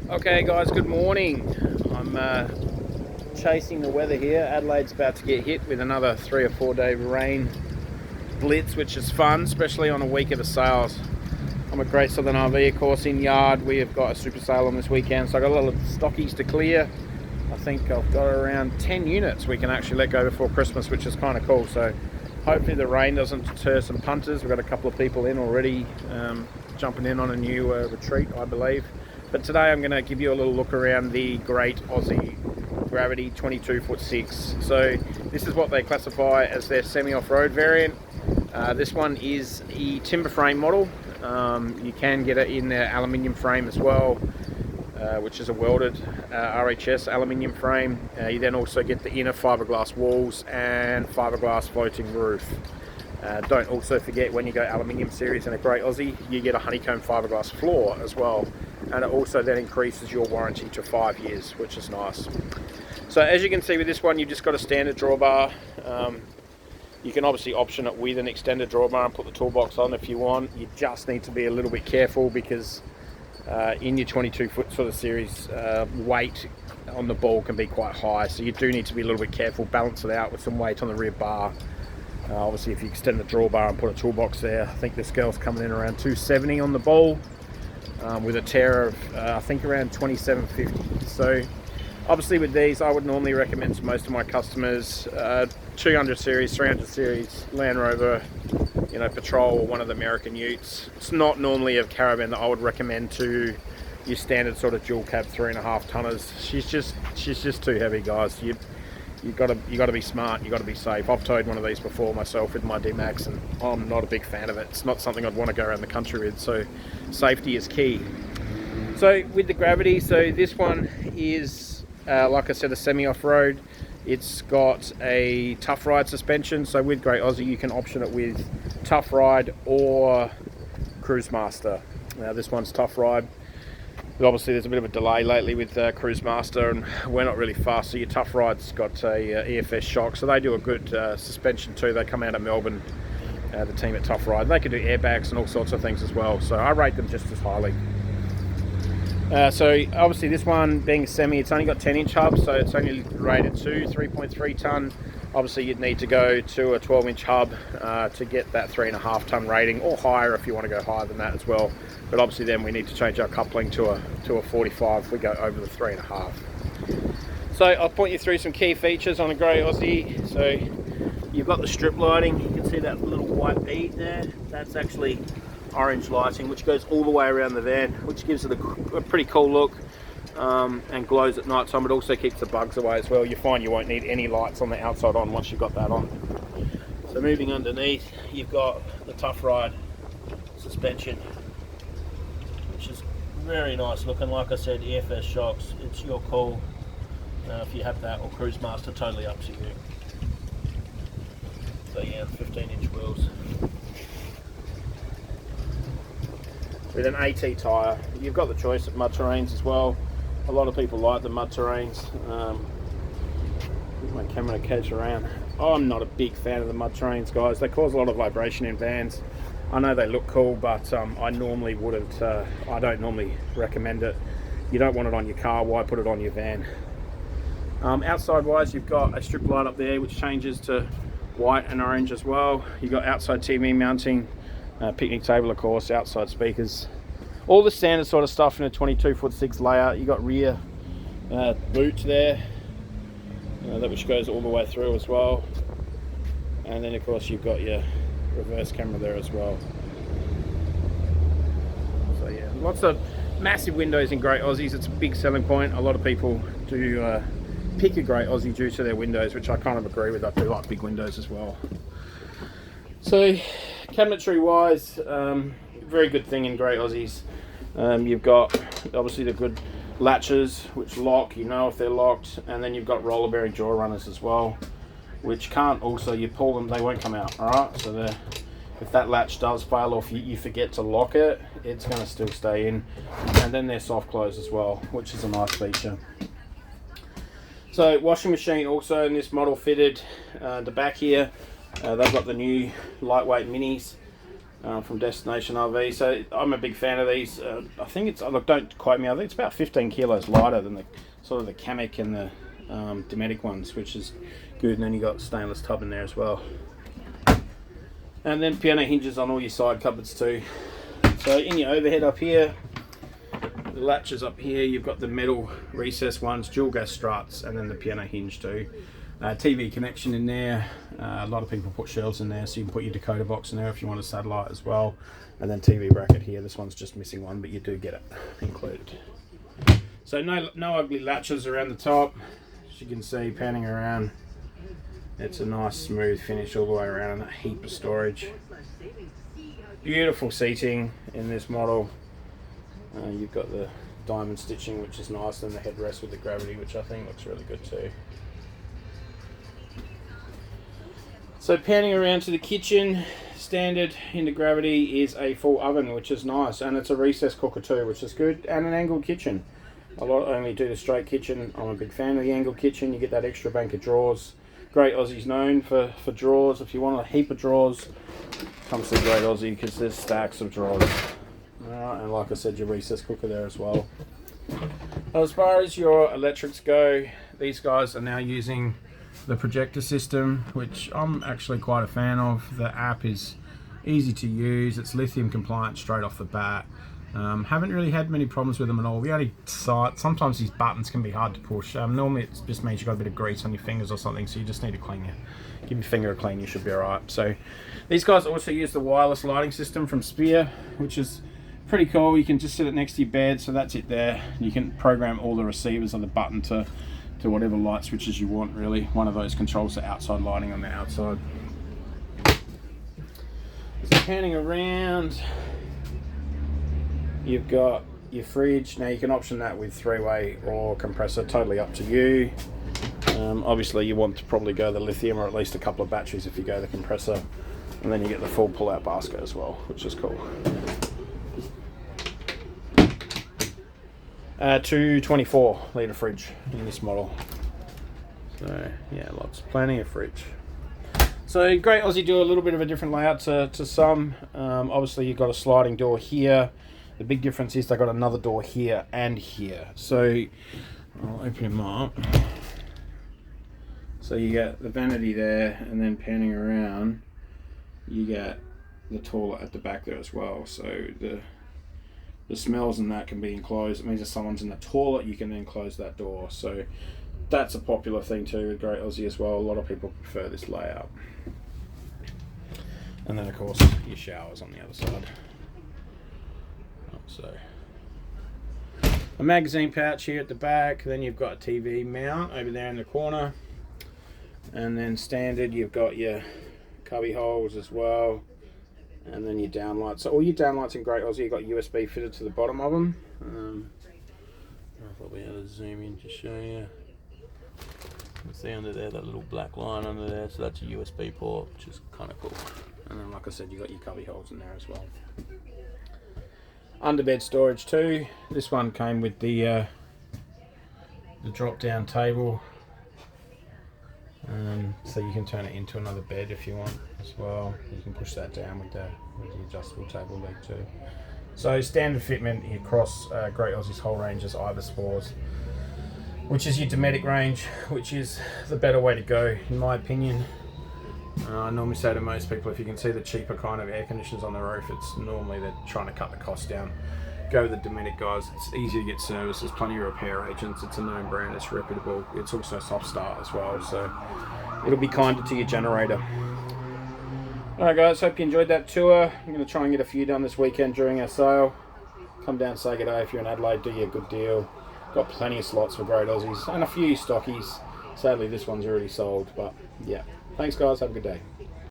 Okay guys, good morning. I'm chasing the weather here. Adelaide's about to get hit with another 3 or 4 day rain blitz, which is fun, especially on a week of the sales. I'm at Great Southern RV, of course, in yard. We have got a super sale on this weekend, so I've got a lot of stockies to clear. I think I've got around 10 units we can actually let go before Christmas, which is kind of cool. So hopefully the rain doesn't deter some punters. We've got a couple of people in already jumping in on a new retreat, I believe. But today I'm going to give you a little look around the Great Aussie Gravity 22'6". So this is what they classify as their semi-off-road variant. This one is the timber frame model. You can get it in their aluminium frame as well, which is a welded RHS aluminium frame. You then also get the inner fiberglass walls and fiberglass floating roof. Don't also forget, when you go aluminium series in a Great Aussie, you get a honeycomb fiberglass floor as well, and it also then increases your warranty to 5 years, which is nice. So as you can see with this one, you've just got a standard drawbar. You can obviously option it with an extended drawbar and put the toolbox on if you want. You just need to be a little bit careful because in your 22-foot sort of series, weight on the ball can be quite high, so you do need to be a little bit careful, balance it out with some weight on the rear bar. Obviously if you extend the drawbar and put a toolbox there, I think this girl's coming in around 270 on the ball, with a tear of I think around 2750. So obviously with these, I would normally recommend to most of my customers 200 series, 300 series Land Rover, Patrol, or one of the American Utes. It's not normally a caravan that I would recommend to your standard sort of dual cab 3.5 tonners. She's just too heavy, guys. You got to be smart. You got to be safe. I've towed one of these before myself with my D-Max, and I'm not a big fan of it. It's not something I'd want to go around the country with. So safety is key. So with the Gravity, so this one is like I said, a semi-off-road. It's got a Tough Ride suspension. So with Great Aussie, you can option it with Tough Ride or Cruise Master. Now this one's Tough Ride. But obviously there's a bit of a delay lately with Cruise Master, and we're not really fast. So your Tough Ride's got a EFS shock, so they do a good suspension too. They come out of Melbourne, the team at Tough Ride. They can do airbags and all sorts of things as well. So I rate them just as highly. So obviously this one being a semi, it's only got 10-inch hubs, so it's only rated to 3.3 ton. Obviously you'd need to go to a 12-inch hub to get that 3.5 ton rating, or higher if you want to go higher than that as well. But obviously then we need to change our coupling to a 45 if we go over the 3.5. So I'll point you through some key features on a Great Aussie. So you've got the strip lighting. You can see that little white bead there. That's actually orange lighting, which goes all the way around the van, which gives it a pretty cool look, and glows at night time. It also keeps the bugs away as well. You find you won't need any lights on the outside on once you've got that on. So moving underneath, you've got the Tough Ride suspension, which is very nice looking. Like I said, EFS shocks, it's your call if you have that, or Cruise Master, totally up to you. So yeah, 15-inch wheels. With an AT tyre, you've got the choice of mud terrains as well. A lot of people like the mud terrains. Get my camera to catch around. I'm not a big fan of the mud terrains, guys. They cause a lot of vibration in vans. I know they look cool, but I normally wouldn't. I don't normally recommend it. You don't want it on your car. Why put it on your van? Outside wise, you've got a strip light up there which changes to white and orange as well. You've got outside TV mounting. Picnic table, of course, outside speakers, all the standard sort of stuff in a 22'6" layout. You got rear boot there, that which goes all the way through as well, and then of course you've got your reverse camera there as well. So yeah, lots of massive windows in Great Aussies. It's a big selling point. A lot of people do pick a Great Aussie due to their windows, which I kind of agree with. I do like big windows as well. So cabinetry wise, very good thing in Great Aussies. You've got obviously the good latches which lock, if they're locked, and then you've got roller bearing jaw runners as well, which can't also, you pull them, they won't come out. Alright, so if that latch does fail, or if you forget to lock it, it's going to still stay in. And then they're soft close as well, which is a nice feature. So washing machine also in this model fitted the back here. They've got the new lightweight minis. from Destination RV. So I'm a big fan of these. I think it's, look, don't quote me, I think it's about 15 kilos lighter than the sort of the Kamek and the Dometic ones, which is good. And then you got stainless tub in there as well. And then piano hinges on all your side cupboards too. So in your overhead up here, the latches up here, you've got the metal recess ones, dual gas struts, and then the piano hinge too. TV connection in there. A lot of people put shelves in there, so you can put your decoder box in there if you want a satellite as well. And then TV bracket here. This one's just missing one, but you do get it included. So no ugly latches around the top. As you can see, panning around, it's a nice smooth finish all the way around, and a heap of storage. Beautiful seating in this model. You've got the diamond stitching, which is nice, and the headrest with the gravity, which I think looks really good too. So panning around to the kitchen, standard in the Gravity is a full oven, which is nice, and it's a recessed cooker too, which is good, and an angled kitchen. I only do the straight kitchen. I'm a big fan of the angled kitchen. You get that extra bank of drawers. Great Aussie's known for drawers. If you want a heap of drawers, come to the Great Aussie, because there's stacks of drawers. Alright, and like I said, your recessed cooker there as well. As far as your electrics go, these guys are now using the projector system, which I'm actually quite a fan of. The app is easy to use. It's lithium compliant straight off the bat. Haven't really had many problems with them at all. The only site, sometimes these buttons can be hard to push. Normally it just means you've got a bit of grease on your fingers or something, so you just need to give your finger a clean, you should be alright. So these guys also use the wireless lighting system from Spear, which is pretty cool. You can just set it next to your bed, so that's it there. You can program all the receivers on the button to whatever light switches you want, really. One of those controls the outside lighting on the outside. So panning around, you've got your fridge. Now you can option that with 3-way or compressor, totally up to you. Obviously you want to probably go the lithium, or at least a couple of batteries if you go the compressor. And then you get the full pull-out basket as well, which is cool. 224 litre fridge in this model. So yeah, plenty of fridge. So Great Aussie do a little bit of a different layout to some. Obviously you've got a sliding door here. The big difference is they've got another door here and here. So I'll open them up. So you get the vanity there, and then panning around, you get the toilet at the back there as well. So the smells and that can be enclosed. It means if someone's in the toilet, you can then close that door. So that's a popular thing too with Great Aussie as well. A lot of people prefer this layout. And then of course your showers on the other side. So a magazine pouch here at the back. Then you've got a TV mount over there in the corner. And then standard, you've got your cubby holes as well. And then your downlights. So all your downlights in Great Aussie, you've got USB fitted to the bottom of them. I'll probably have to zoom in to show you. You can see under there, that little black line under there. So that's a USB port, which is kind of cool. And then, like I said, you've got your cubby holes in there as well. Underbed storage too. This one came with the drop-down table. So you can turn it into another bed if you want as well. You can push that down with the adjustable table leg too. So standard fitment across Great Aussie's whole range is Ibersport, which is your Dometic range, which is the better way to go in my opinion. I normally say to most people, if you can see the cheaper kind of air conditioners on the roof, it's normally they're trying to cut the cost down. Go with the Dometic guys. It's easy to get service. There's plenty of repair agents. It's a known brand. It's reputable. It's also soft start as well, so it'll be kinder to your generator. Alright guys, hope you enjoyed that tour. I'm going to try and get a few done this weekend during our sale. Come down, say good day. If you're in Adelaide, do you a good deal. Got plenty of slots for Great Aussies and a few stockies. Sadly this one's already sold, but yeah. Thanks guys, have a good day.